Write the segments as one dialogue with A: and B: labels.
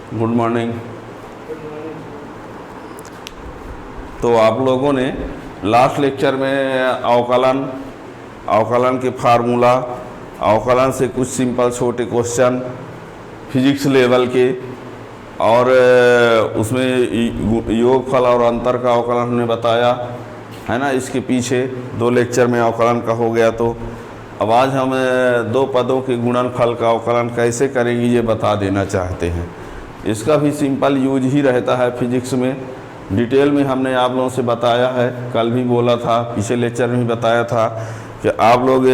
A: Good morning. तो आप लोगों ने लास्ट लेक्चर में अवकलन के फार्मूला, अवकलन से कुछ सिंपल छोटे क्वेश्चन फिजिक्स लेवल के, और उसमें योगफल और अंतर का अवकलन हमने बताया है ना। इसके पीछे 2 लेक्चर में अवकलन का हो गया। तो अब आज हम 2 पदों के गुणनफल का अवकलन कैसे करेंगे ये बता देना चाहते हैं। इसका भी सिंपल यूज ही रहता है फिजिक्स में। डिटेल में हमने आप लोगों से बताया है, कल भी बोला था, पिछले लेक्चर में भी बताया था कि आप लोग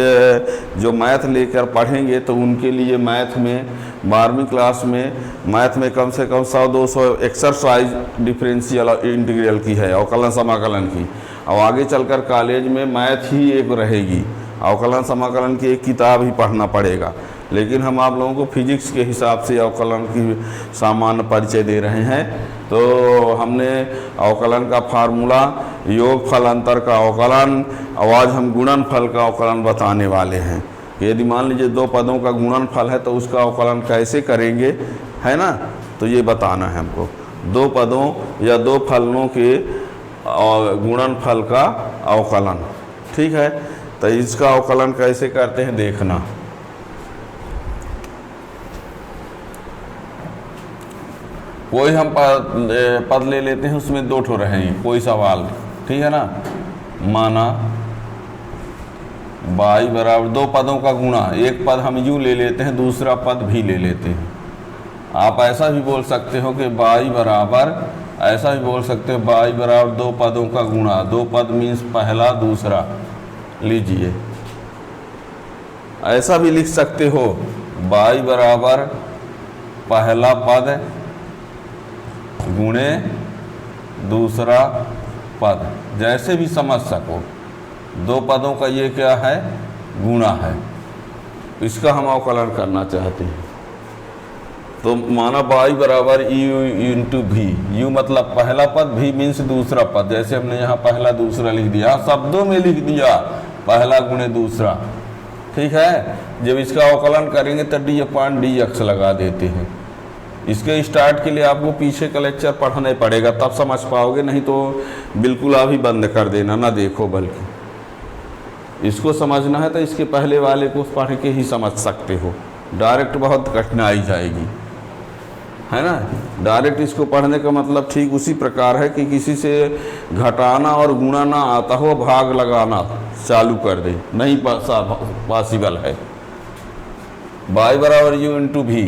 A: जो मैथ लेकर पढ़ेंगे तो उनके लिए मैथ में 12वीं क्लास में मैथ में कम से कम 100-200 एक्सरसाइज डिफरेंशियल और इंटीग्रल की है, अवकलन समाकलन की। और आगे चलकर कॉलेज में मैथ ही एक रहेगी, अवकलन समाकलन की एक किताब ही पढ़ना पड़ेगा। लेकिन हम आप लोगों को फिजिक्स के हिसाब से अवकलन की सामान्य परिचय दे रहे हैं। तो हमने अवकलन का फार्मूला, योगफल अंतर का अवकलन, और आज हम गुणनफल का अवकलन बताने वाले हैं। यदि मान लीजिए 2 पदों का गुणनफल है तो उसका अवकलन कैसे करेंगे, है ना। तो ये बताना है हमको 2 पदों या 2 फलनों के गुणनफल का अवकलन। ठीक है, तो इसका अवकलन कैसे करते हैं देखना। कोई हम पद ले लेते हैं, उसमें 2 ठो रहेंगे, कोई सवाल, ठीक है ना। माना y बराबर 2 पदों का गुणा, एक पद हम यूँ ले लेते हैं, दूसरा पद भी ले लेते हैं। आप ऐसा भी बोल सकते हो कि y बराबर, ऐसा भी बोल सकते हो y बराबर 2 पदों का गुणा। 2 पद मीन्स पहला दूसरा, लीजिए। ऐसा भी लिख सकते हो y बराबर पहला पद गुणे दूसरा पद, जैसे भी समझ सको। 2 पदों का ये क्या है, गुणा है, इसका हम अवकलन करना चाहते हैं। तो माना y बराबर u इंटू भी, u मतलब पहला पद, भी मीन्स दूसरा पद। जैसे हमने यहाँ पहला दूसरा लिख दिया, शब्दों में लिख दिया पहला गुणे दूसरा। ठीक है, जब इसका अवकलन करेंगे तो d/dx लगा देते हैं। इसके स्टार्ट के लिए आपको पीछे का लेक्चर पढ़ना ही पड़ेगा, तब समझ पाओगे, नहीं तो बिल्कुल आप ही बंद कर देना, ना देखो। बल्कि इसको समझना है तो इसके पहले वाले को पढ़ के ही समझ सकते हो। डायरेक्ट बहुत कठिनाई जाएगी, है ना। डायरेक्ट इसको पढ़ने का मतलब ठीक उसी प्रकार है कि किसी से घटाना और गुणा ना आता हो, भाग लगाना चालू कर दे, नहीं पॉसिबल है। y बराबर u इंटू भी,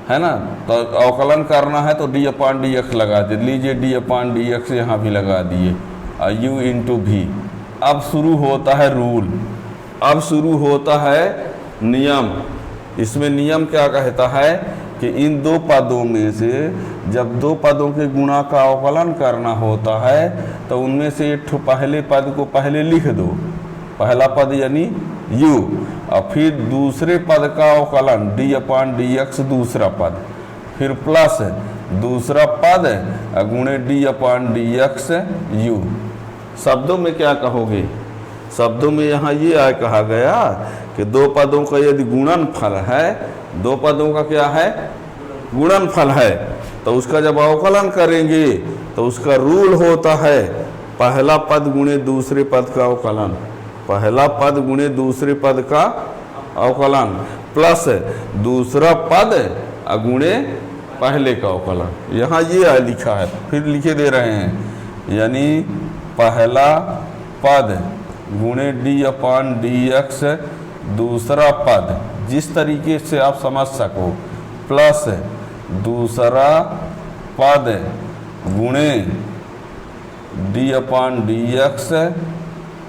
A: है ना। तो अवकलन करना है तो d/dx लगा दे, लीजिए d/dx यहाँ भी लगा दिए, u इंटू भी। अब शुरू होता है रूल, अब शुरू होता है नियम। इसमें नियम क्या कहता है कि इन 2 पदों में से जब 2 पदों के गुणा का अवकलन करना होता है तो उनमें से एक पहले पद को पहले लिख दो, पहला पद यानी u, और फिर दूसरे पद का अवकलन d/dx दूसरा पद, फिर प्लस दूसरा पद गुणे d/dx u। शब्दों में क्या कहोगे, शब्दों में यहाँ ये कहा गया कि 2 पदों का यदि गुणनफल है, 2 पदों का क्या है, गुणनफल है, तो उसका जब अवकलन करेंगे तो उसका रूल होता है पहला पद गुणे दूसरे पद का अवकलन, पहला पद गुणे दूसरे पद का अवकलन, प्लस दूसरा पद गुणे पहले का अवकलन। यहाँ ये लिखा है, फिर लिखे दे रहे हैं, यानी पहला पद गुणे d/dx दूसरा पद, जिस तरीके से आप समझ सको, प्लस दूसरा पद गुणे d/dx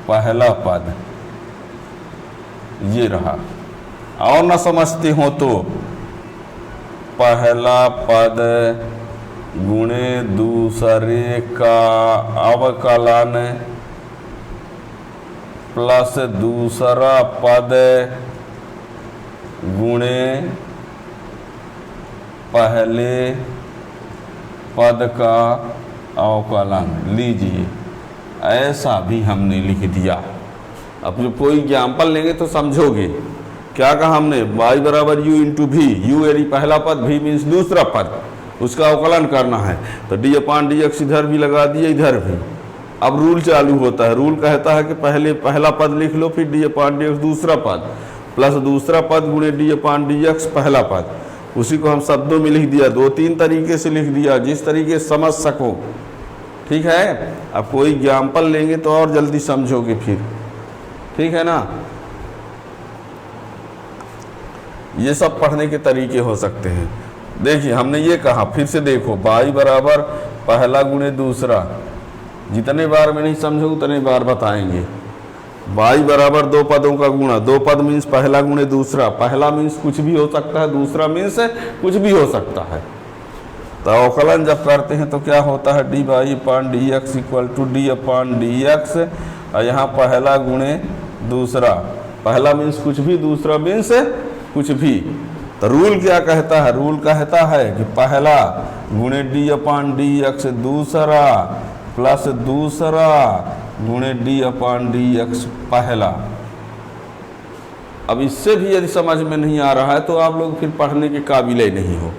A: पहला पद, ये रहा। और न समझते हो तो पहला पद गुणे दूसरे का अवकलन प्लस दूसरा पद गुणे पहले पद का अवकलन, लीजिए। ऐसा भी हमने लिख दिया। अब जो कोई एग्जाम्पल लेंगे तो समझोगे क्या कहा हमने, y बराबर u इंटू भी, u यानी पहला पद, v मीन्स दूसरा पद, उसका अवकलन करना है। तो डी अपान डी एक्स इधर भी लगा दिए, इधर भी। अब रूल चालू होता है, रूल कहता है कि पहले पहला पद लिख लो, फिर डी अपान डी एक्स दूसरा पद, प्लस दूसरा पद गुणे डी अपान डी एक्स पहला पद। उसी को हम शब्दों में लिख दिया, 2-3 तरीके से लिख दिया, जिस तरीके से समझ सको। ठीक है, अब कोई एग्जाम्पल लेंगे तो और जल्दी समझोगे फिर, ठीक है ना। ये सब पढ़ने के तरीके हो सकते हैं। देखिए हमने ये कहा, फिर से देखो, y बराबर पहला गुणे दूसरा, जितने बार में नहीं समझो उतने बार बताएंगे। y बराबर दो पदों का गुणा, दो पद मीन्स पहला गुणे दूसरा, पहला मीन्स कुछ भी हो सकता है, दूसरा मीन्स कुछ भी हो सकता है। तो अवकलन जब करते हैं तो क्या होता है, d y upon d x equal to d upon d x, और यहाँ पहला गुणे दूसरा, पहला मीन्स कुछ भी, दूसरा मीन्स कुछ भी। तो रूल क्या कहता है, रूल कहता है कि पहला गुणे डी अपान डी एक्स दूसरा, प्लस दूसरा गुणे डी अपान डी एक्स पहला। अब इससे भी यदि समझ में नहीं आ रहा है तो आप लोग फिर पढ़ने के काबिल ही नहीं हो।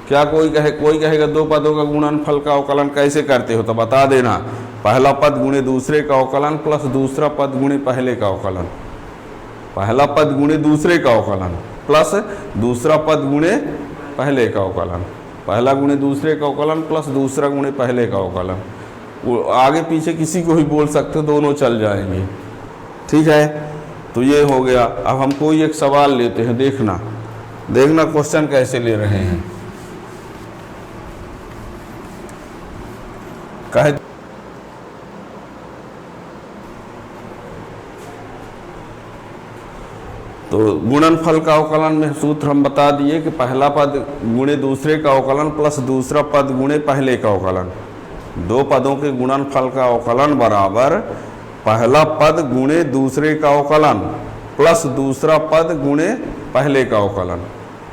A: क्या कोई कहेगा दो पदों का गुणनफल का अवकलन कैसे करते हो, तो बता देना, पहला पद गुणे दूसरे का अवकलन प्लस दूसरा पद गुणे पहले का अवकलन, पहला पद गुणे दूसरे का अवकलन प्लस दूसरा पद गुणे पहले का अवकलन, पहला गुणे दूसरे का अवकलन प्लस दूसरा गुणे पहले का अवकलन। वो आगे पीछे किसी को ही बोल सकते हो, दोनों चल जाएंगे। ठीक है, तो ये हो गया। अब हम कोई एक सवाल लेते हैं, देखना क्वेश्चन कैसे ले रहे हैं। कहे तो गुणनफल का अवकलन में सूत्र हम बता दिए कि पहला पद गुणे दूसरे का अवकलन प्लस दूसरा पद गुणे पहले का अवकलन। दो पदों के गुणनफल का अवकलन बराबर पहला पद गुणे दूसरे का अवकलन प्लस दूसरा पद गुणे पहले का अवकलन।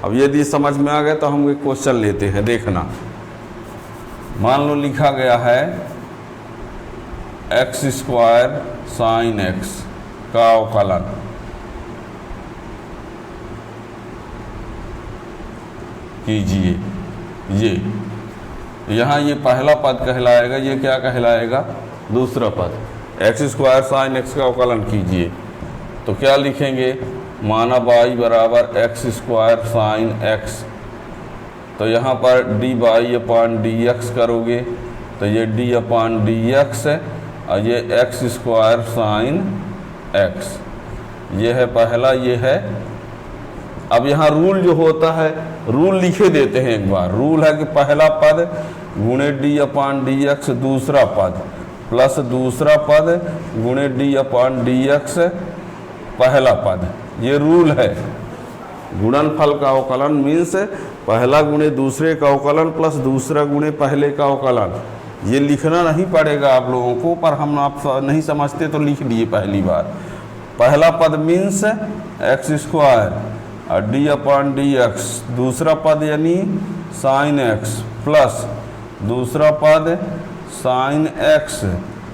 A: अब यदि समझ में आ गया तो हम एक क्वेश्चन लेते हैं, देखना। मान लो लिखा गया है x स्क्वायर साइन x का अवकलन, कीजिए। ये यहाँ ये पहला पद कहलाएगा, ये क्या कहलाएगा, दूसरा पद। x स्क्वायर साइन x का अवकलन कीजिए तो क्या लिखेंगे, माना y बराबर x स्क्वायर साइन x, तो यहाँ पर D y upon d x करोगे तो ये डी अपान डी एक्स है, और ये x स्क्वायर साइन x, ये है पहला, ये है। अब यहाँ रूल जो होता है, रूल लिखे देते हैं एक बार। रूल है कि पहला पद गुणे डी अपान डी एक्स दूसरा पद प्लस दूसरा पद गुणे डी अपान डी एक्स पहला पद, ये रूल है। गुणनफल का अवकलन मीन्स पहला गुणे दूसरे का अवकलन प्लस दूसरा गुणे पहले का अवकलन। ये लिखना नहीं पड़ेगा आप लोगों को, पर हम आप नहीं समझते तो लिख लिए पहली बार। पहला पद मीन्स एक्स स्क्वायर और डी अपान डी एक्स, दूसरा पद यानी साइन एक्स प्लस दूसरा पद साइन एक्स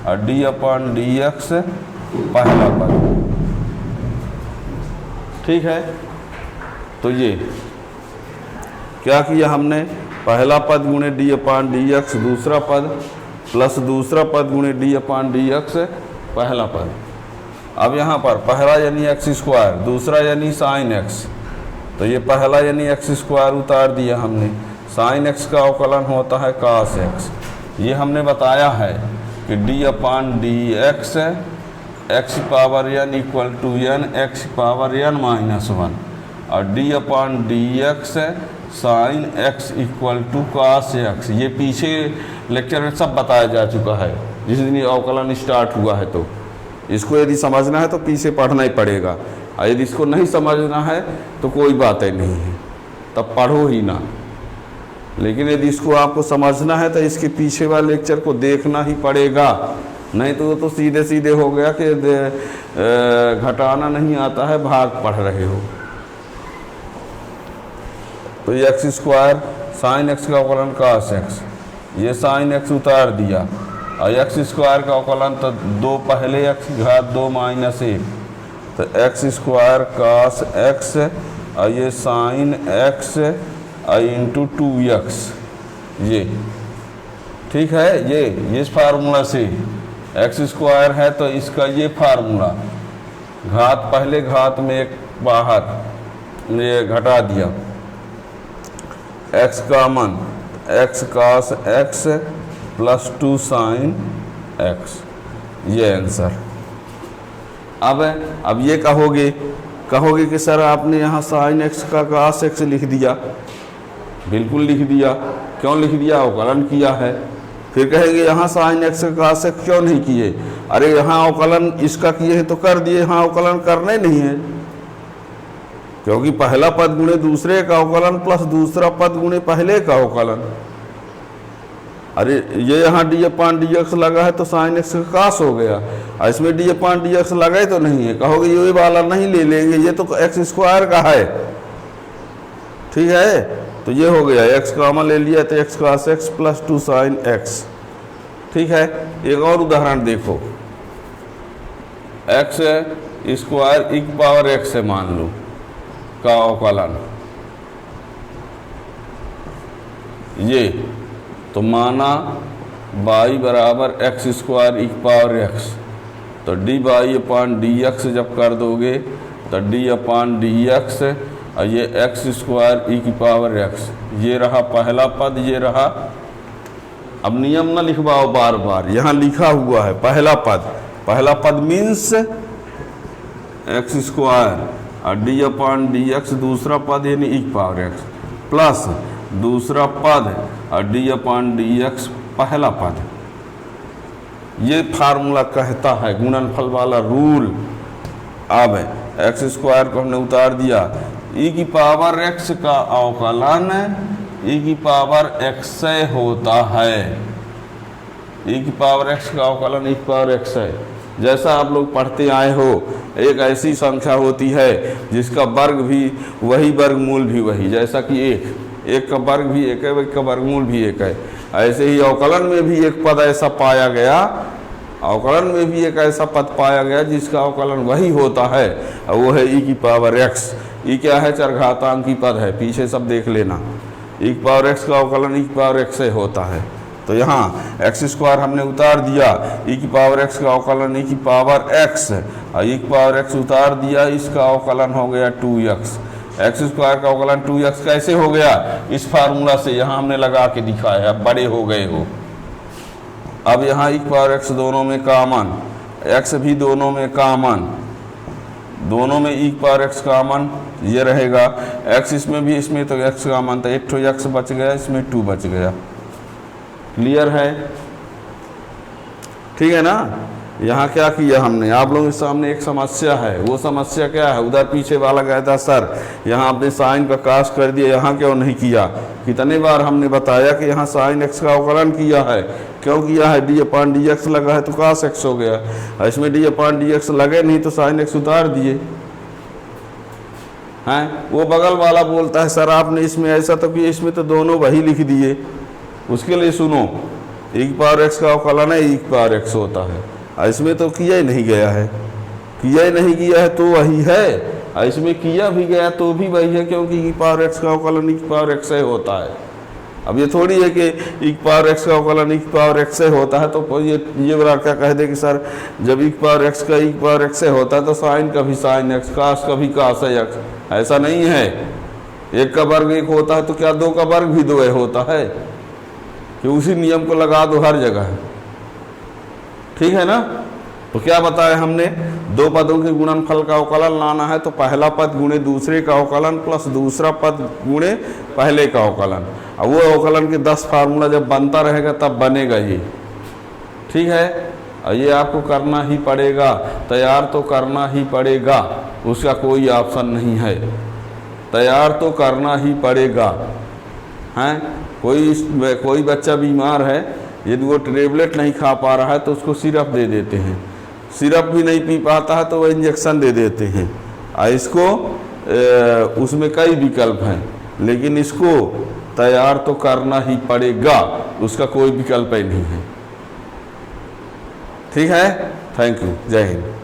A: और डी अपान डी एक्स पहला पद। ठीक है, तो ये क्या किया हमने, पहला पद गुणे डी अपान डी एक्स दूसरा पद प्लस दूसरा पद गुणे डी अपान डी एक्स पहला पद। अब यहाँ पर पहला यानी एक्स स्क्वायर, दूसरा यानी साइन एक्स, तो ये पहला यानी एक्स स्क्वायर उतार दिया हमने। साइन एक्स का अवकलन होता है कास एक्स। ये हमने बताया है कि d upon d x power n equal to n x power n minus one, और d upon d x sine x equal to cos x. ये पीछे लेक्चर में सब बताया जा चुका है, जिस दिन ये अवकलन स्टार्ट हुआ है। तो इसको यदि समझना है तो पीछे पढ़ना ही पड़ेगा, और यदि इसको नहीं समझना है तो कोई बात ही नहीं है, तब पढ़ो ही ना। लेकिन यदि इसको आपको समझना है तो इसके पीछे वाले लेक्चर को देखना ही पड़ेगा, नहीं तो सीधे सीधे हो गया कि घटाना नहीं आता है, भाग पढ़ रहे हो। तो ये एक्स स्क्वायर साइन एक्स का अवकलन कास एक्स, ये साइन एक्स उतार दिया, और एक्स स्क्वायर का अवकलन तो 2 पहले एक्स घात 2 माइनस 1, तो एक्स स्क्वायर कास एक्स और ये साइन एक्स और इंटू 2x, ये ठीक है। ये इस फार्मूला से एक्स स्क्वायर है तो इसका ये फार्मूला, घात पहले घात में एक बाहर ये घटा दिया, एक्स का मन एक्स कास एक्स प्लस 2 साइन एक्स, ये आंसर। अब ये कहोगे कि सर आपने यहाँ साइन एक्स का कास एक्स लिख दिया। बिल्कुल लिख दिया। क्यों लिख दिया? अवकलन किया है। फिर कहेंगे यहाँ साइन एक्स का कास एक्स क्यों नहीं किए? अरे यहाँ अवकलन इसका किए हैं तो कर दिए, यहाँ अवकलन करने नहीं है, क्योंकि पहला पद गुणे दूसरे का अवकलन प्लस दूसरा पद गुणे पहले का अवकलन। अरे ये यहाँ डी अपान डी एक्स लगा है तो साइन एक्स का कास हो गया, और इसमें डी अपान डी एक्स लगा ही तो नहीं है। कहोगे ये वाला नहीं ले लेंगे, ये तो एक्स स्क्वायर का है, ठीक है। तो ये हो गया, एक्स कॉमन ले लिया तो एक्स कास एक्स प्लस 2 साइन एक्स, ठीक है। एक और उदाहरण देखो, एक्स स्क्वायर ई पावर एक्स है मान लो का अवकलन, ये तो माना y बराबर एक्स स्क्वायर ई पावर एक्स, तो D y upon d x जब कर दोगे तो डी अपान डी एक्स और ये एक्स स्क्वायर ई की पावर एक्स, ये रहा पहला पद, ये रहा। अब नियम ना लिखवाओ बार बार, यहाँ लिखा हुआ है पहला पद मीन्स एक्स स्क्वायर और डी अपान डी एक्स दूसरा पद यानी ई की पावर एक्स प्लस दूसरा पद और डी अपान डी एक्स पहला पद। ये फार्मूला कहता है गुणनफल वाला रूल। अब एक्स स्क्वायर को हमने उतार दिया, ई की पावर एक्स का अवकलन ई की पावर एक्स से होता है, ई की पावर एक्स का अवकलन ई की पावर एक्स है। जैसा आप लोग पढ़ते आए हो, एक ऐसी संख्या होती है जिसका वर्ग भी वही वर्गमूल भी वही, जैसा कि एक का वर्ग भी एक है, एक का वर्गमूल भी एक है। ऐसे ही अवकलन में भी एक पद ऐसा पाया गया, अवकलन में भी एक ऐसा पद पाया गया जिसका अवकलन वही होता है, और वो है ई की पावर एक्स। ई क्या है? चरघातांकी पद है, पीछे सब देख लेना। ई की पावर एक्स का अवकलन ई की पावर एक्स से होता है। तो यहाँ एक्स स्क्वायर हमने उतार दिया, ई की पावर एक्स का अवकलन ई की पावर एक्स, और ई की पावर एक्स उतार दिया, इसका अवकलन हो गया 2x। एक्स स्क्वायर का अवकलन 2x कैसे हो गया? इस फार्मूला से, यहाँ हमने लगा के दिखाया, अब बड़े हो गए हो। अब यहाँ ई की पावर एक्स दोनों में कॉमन, एक्स भी दोनों में कॉमन, दोनों में ई की पावर एक्स कॉमन, ये रहेगा। एक्स इसमें भी, इसमें तो एक्स कॉमन, तो एक तो एक्स बच गया, इसमें 2 बच गया। क्लियर है? ठीक है ना। यहाँ क्या किया हमने, आप लोगों के सामने एक समस्या है। वो समस्या क्या है? उधर पीछे वाला कहता सर यहाँ आपने साइन का कास कर दिया, यहाँ क्यों नहीं किया? कितने बार हमने बताया कि यहाँ साइन एक्स का अवकलन किया है। क्यों किया है? डी अपान डी एक्स लगा है तो कास एक्स हो गया, इसमें डी अपान डी एक्स लगे नहीं तो साइन एक्स उतार दिए हैं। वो बगल वाला बोलता है सर आपने इसमें ऐसा तो किया, इसमें तो दोनों वही लिख दिए। उसके लिए सुनो, ई की पावर एक्स का अवकलन है ई की पावर एक्स होता है, इसमें तो किया ही नहीं गया है, किया ही नहीं गया है तो वही है, इसमें किया भी गया तो भी वही है, क्योंकि ई पावर एक्स का अवकलन ई की पावर एक्स से होता है। अब ये थोड़ी है कि ई की पावर एक्स का अवकलन ई की पावर एक्स से होता है तो ये वाला क्या कह दे कि सर जब ई की पावर एक्स का ई की पावर एक्स से होता है तो साइन का भी साइन एक्स, कास का भी कास एक्स। ऐसा नहीं है, एक का वर्ग एक होता है तो क्या 2 का वर्ग भी 2 होता है? कि उसी नियम को लगा दो हर जगह, ठीक है ना। तो क्या बताया हमने, 2 पदों के गुणनफल का अवकलन लाना है तो पहला पद गुणे दूसरे का अवकलन प्लस दूसरा पद गुणे पहले का अवकलन। अब वो अवकलन के 10 फार्मूला जब बनता रहेगा तब बनेगा ये, ठीक है। और ये आपको करना ही पड़ेगा, तैयार तो करना ही पड़ेगा, उसका कोई ऑप्शन नहीं है, तैयार तो करना ही पड़ेगा हैं। कोई बच्चा बीमार है, यदि वो टेबलेट नहीं खा पा रहा है तो उसको सिरप दे देते हैं, सिरप भी नहीं पी पाता है तो वो इंजेक्शन दे देते हैं। और इसको उसमें कई विकल्प हैं, लेकिन इसको तैयार तो करना ही पड़ेगा, उसका कोई विकल्प ही नहीं है। ठीक है, थैंक यू, जय हिंद।